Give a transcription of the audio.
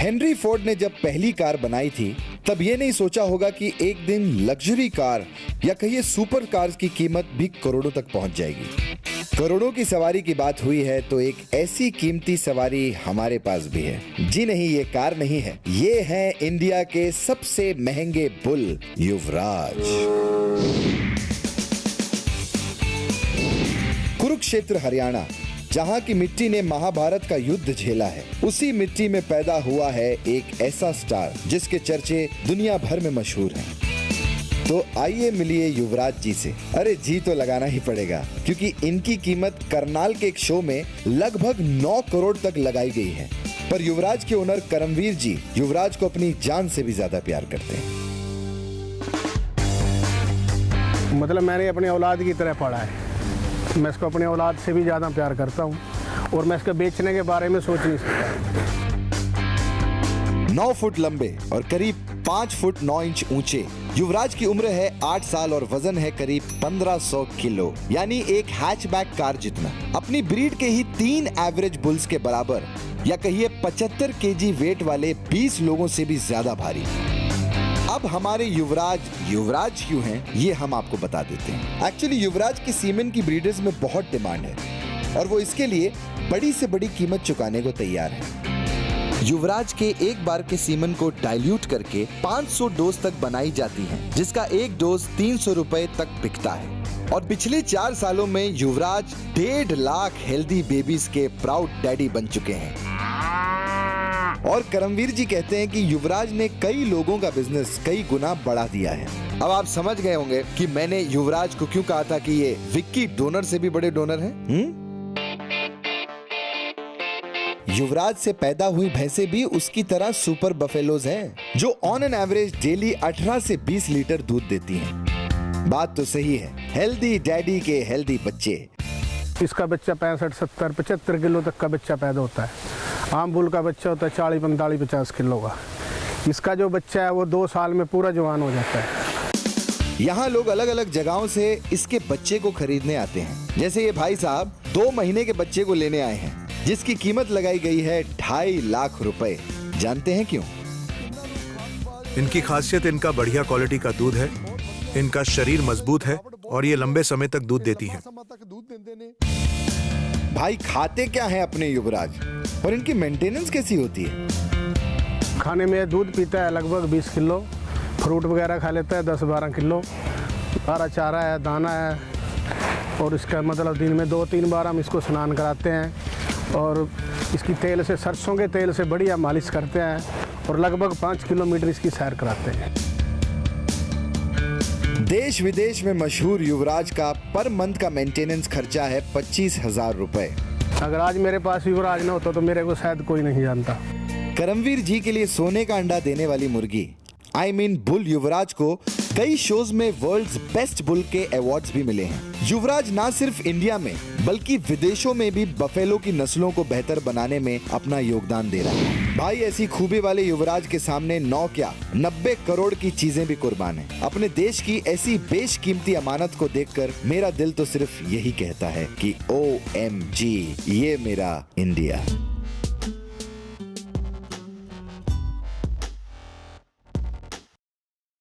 Henry Ford ने जब पहली कार बनाई थी तब ये नहीं सोचा होगा कि एक दिन लग्जरी कार या कहिए सुपर कार्स की कीमत भी करोड़ों तक पहुंच जाएगी। करोड़ों की सवारी की बात हुई है तो एक ऐसी कीमती सवारी हमारे पास भी है। जी नहीं, ये कार नहीं है, ये है इंडिया के सबसे महंगे बुल युवराज। कुरुक्षेत्र हरियाणा, जहां की मिट्टी ने महाभारत का युद्ध झेला है, उसी मिट्टी में पैदा हुआ है एक ऐसा स्टार जिसके चर्चे दुनिया भर में मशहूर हैं। तो आइए मिलिए युवराज जी से। अरे जी तो लगाना ही पड़ेगा, क्योंकि इनकी कीमत करनाल के एक शो में लगभग 9 करोड़ तक लगाई गई है। पर युवराज के ओनर करमवीर जी युवराज को अपनी जान से भी ज्यादा प्यार करते हैं। मतलब मैंने अपनी औलाद की तरह पढ़ा है, मैं इसको अपनी औलाद से भी ज़्यादा प्यार करता हूँ और मैं इसके बेचने के बारे में सोच नहीं सकता। 9 फुट लंबे और करीब 5 फुट 9 इंच ऊंचे युवराज की उम्र है 8 साल और वजन है करीब 1500 किलो, यानी एक हैचबैक कार जितना। अपनी ब्रीड के ही 3 एवरेज बुल्स के बराबर या कहिए 75 केजी वेट वाले 20 लोगों से भी ज्यादा भारी। अब हमारे युवराज क्यों हैं ये हम आपको बता देते हैं। एक्चुअली युवराज की सीमेन की ब्रीडर्स में बहुत डिमांड है और वो इसके लिए बड़ी से बड़ी कीमत चुकाने को तैयार है। युवराज के एक बार के सीमेन को डाइल्यूट करके 500 डोज तक बनाई जाती है, जिसका एक डोज 300 रुपए तक बिकता है। और पिछले 4 सालों में युवराज 1.5 लाख हेल्दी बेबीज के प्राउड डैडी बन चुके हैं। और करमवीर जी कहते हैं कि युवराज ने कई लोगों का बिजनेस कई गुना बढ़ा दिया है। अब आप समझ गए होंगे कि मैंने युवराज को क्यों कहा था कि ये विक्की डोनर से भी बड़े डोनर हैं। युवराज से पैदा हुई भैंसें भी उसकी तरह सुपर बफेलोज हैं, जो ऑन एन एवरेज डेली 18 से 20 लीटर दूध देती हैं। बात तो सही है, हेल्दी डैडी के हेल्दी बच्चे। इसका बच्चा 65, 70, 75 किलो तक का बच्चा पैदा होता है। आम बुल का बच्चा होता है 40, 45, 50 किलो का। इसका जो बच्चा है वो 2 साल में पूरा जवान हो जाता है। यहाँ लोग अलग अलग जगहों से इसके बच्चे को खरीदने आते हैं। जैसे ये भाई साहब 2 महीने के बच्चे को लेने आए हैं, जिसकी कीमत लगाई गई है 2.5 लाख रुपए। जानते हैं क्यों? इनकी खासियत इनका बढ़िया क्वालिटी का दूध है, इनका शरीर मजबूत है और ये लंबे समय तक दूध देती हैं। भाई खाते क्या है अपने युवराज और इनकी मेंटेनेंस कैसी होती है? खाने में दूध पीता है लगभग 20 किलो, फ्रूट वगैरह खा लेता है 10-12 किलो, हरा चारा है, दाना है। और इसका मतलब दिन में 2-3 बार हम इसको स्नान कराते हैं और इसकी तेल से, सरसों के तेल से बढ़िया मालिश करते हैं और लगभग 5 किलोमीटर इसकी सैर कराते हैं। देश विदेश में मशहूर युवराज का पर मंथ का मेंटेनेंस खर्चा है 25,000 रुपए। अगर आज मेरे पास युवराज न होता तो मेरे को शायद कोई नहीं जानता। करमवीर जी के लिए सोने का अंडा देने वाली मुर्गी बुल युवराज को कई शोज में वर्ल्ड्स बेस्ट बुल के अवार्ड्स भी मिले हैं। युवराज ना सिर्फ इंडिया में बल्कि विदेशों में भी बफेलो की नस्लों को बेहतर बनाने में अपना योगदान दे रहा है। भाई ऐसी खूबी वाले युवराज के सामने 9 क्या 90 करोड़ की चीजें भी कुर्बान है। अपने देश की ऐसी बेशकीमती अमानत को देखकर मेरा दिल तो सिर्फ यही कहता है कि OMG, ये मेरा इंडिया।